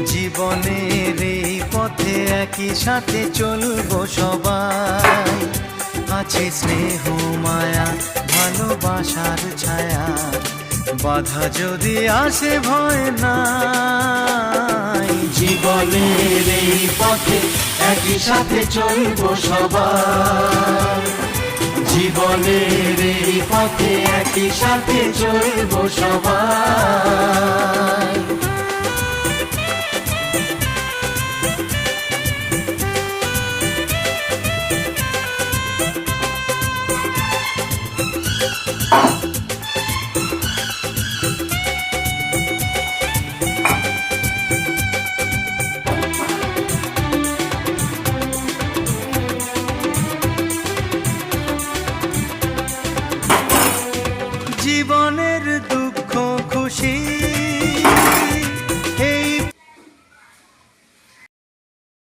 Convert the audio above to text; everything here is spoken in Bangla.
জীবনের এই পথে একই সাথে চলবো সবাই। আছে স্নেহ মায়া ভালোবাসার ছায়া, বাধা যদি আসে ভয় নাই। জীবনের এই পথে একই সাথে চলবো সবাই। জীবনের এই পথে একই সাথে চলবো সবাই।